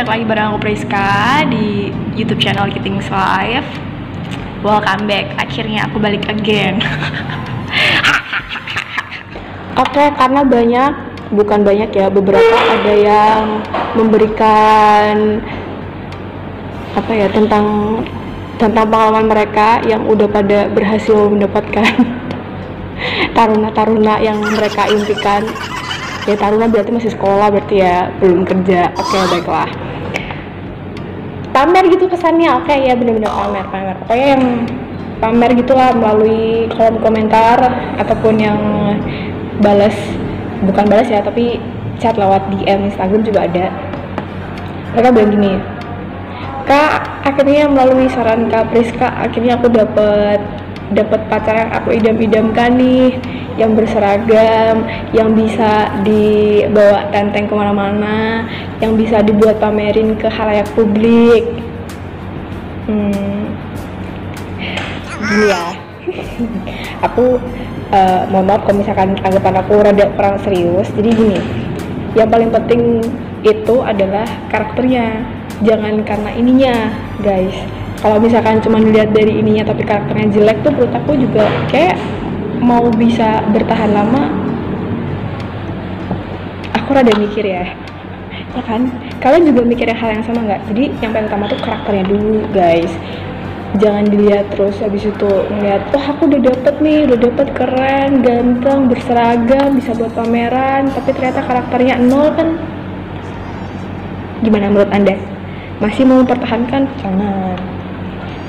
balik lagi bareng aku Priska di YouTube channel Kittings Live. Welcome back, akhirnya aku balik again. Oke, karena bukan banyak ya, beberapa ada yang memberikan tentang pengalaman mereka yang udah pada berhasil mendapatkan taruna-taruna yang mereka impikan. Ya taruna berarti masih sekolah, berarti ya belum kerja. Oke, baiklah. Pamer gitu kesannya. Oke, ya benar-benar pamer. Pokoknya yang pamer gitulah melalui kolom komentar ataupun yang bukan balas ya, tapi chat lewat DM Instagram juga ada. Mereka bilang gini, Kak, akhirnya melalui saran Kak Priska, akhirnya aku dapat pacar yang aku idam-idamkan nih, yang berseragam, yang bisa dibawa tenteng kemana-mana, yang bisa dibuat pamerin ke khalayak publik. Gini ya, aku mohon maaf kalau misalkan anggapan aku rada kurang serius. Jadi gini, yang paling penting itu adalah karakternya, jangan karena ininya, guys. Kalau misalkan cuma dilihat dari ininya tapi karakternya jelek tuh menurut aku juga kayak mau bisa bertahan lama, aku rada mikir ya kan? Kalian juga mikirnya hal yang sama nggak? Jadi yang paling utama tuh karakternya dulu, guys. Jangan dilihat terus habis itu ngeliat, oh aku udah dapet keren, ganteng, berseragam, bisa buat pameran, tapi ternyata karakternya nol kan? Gimana menurut Anda? Masih mau mempertahankan?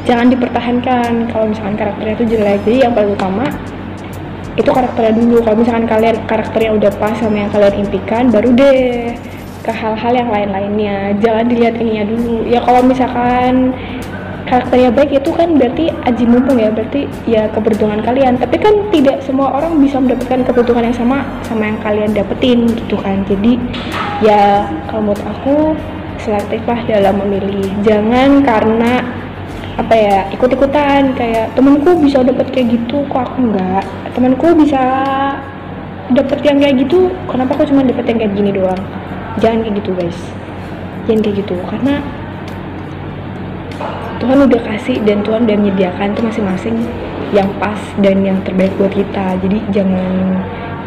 Jangan dipertahankan kalau misalkan karakternya itu jelek. Jadi yang paling utama itu karakternya dulu. Kalau misalkan kalian karakternya udah pas sama yang kalian impikan, baru deh ke hal-hal yang lain-lainnya. Jangan dilihat ininya dulu. Ya kalau misalkan karakternya baik itu kan berarti aji mumpung ya, berarti ya keberuntungan kalian. Tapi kan tidak semua orang bisa mendapatkan keberuntungan yang sama yang kalian dapetin gitu kan. Jadi ya kalau menurut aku selektiflah dalam memilih. Jangan karena ikut-ikutan kayak temanku bisa dapet kayak gitu, kok aku enggak. Temanku bisa dapet yang kayak gitu, kenapa aku cuma dapet yang kayak gini doang? Jangan kayak gitu, guys. Jangan kayak gitu, karena Tuhan udah kasih dan Tuhan udah menyediakan itu masing-masing yang pas dan yang terbaik buat kita. Jadi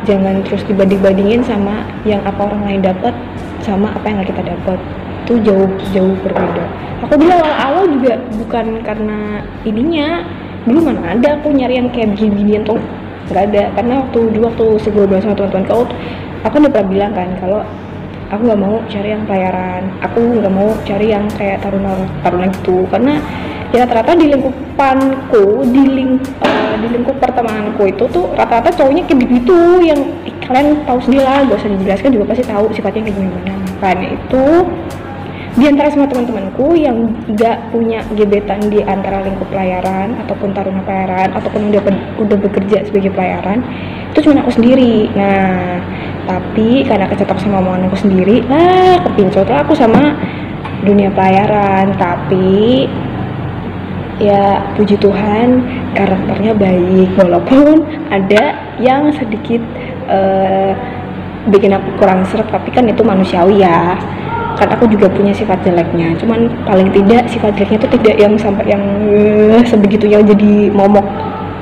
jangan terus dibanding-bandingin sama yang apa orang lain dapat sama apa yang kita dapat. Itu jauh berbeda. Aku dulu awal juga bukan karena ininya, dulu mana ada aku nyari yang kayak begini-beginian tuh, nggak ada. Karena waktu sebelum sama teman-teman aku udah pernah bilang kan kalau aku nggak mau cari yang pelayaran, aku nggak mau cari yang kayak taruna gitu, karena ya rata-rata di lingkupanku, di lingkup pertemananku itu tuh rata-rata cowoknya kayak begitu, yang kalian tahu sendiri lah, gak usah dijelaskan juga pasti tahu sifatnya kayak gimana. Makanya itu di antara semua teman-temanku yang nggak punya gebetan di antara lingkup pelayaran ataupun taruna pelayaran ataupun udah bekerja sebagai pelayaran, itu cuma aku sendiri. Nah, tapi karena kecocok sama omongan aku sendiri, kepincut lah aku sama dunia pelayaran. Tapi ya puji Tuhan karakternya baik, walaupun ada yang sedikit bikin aku kurang seret, tapi kan itu manusiawi ya. Kan aku juga punya sifat jeleknya, cuman paling tidak sifat jeleknya itu tidak yang sampai yang sebegitunya jadi momok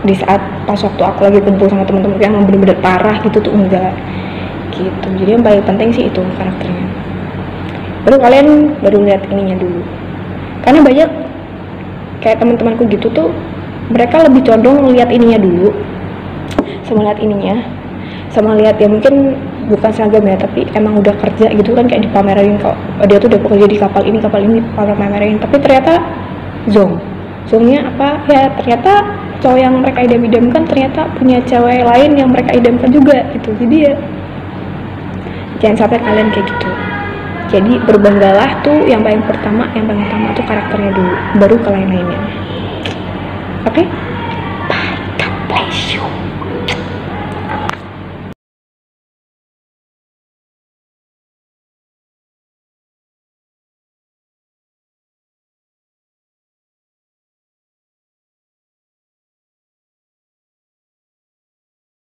di saat pas waktu aku lagi kumpul sama teman-teman yang bener-bener parah gitu tuh, enggak gitu. Jadi yang paling penting sih itu karakternya, kalian baru lihat ininya dulu. Karena banyak kayak teman-temanku gitu tuh, mereka lebih condong lihat ininya dulu sama lihat ya mungkin bukan seragam ya, tapi emang udah kerja gitu kan, kayak dipamerin kok dia tuh udah bekerja di kapal ini pamerin, tapi ternyata zongnya apa ya, ternyata cowok yang mereka idam-idamkan ternyata punya cewek lain yang mereka idamkan juga gitu. Jadi ya jangan sampai kalian kayak gitu. Jadi berbanggalah tuh yang paling utama tuh karakternya dulu, baru ke lain-lainnya. Oke? Bye, God bless.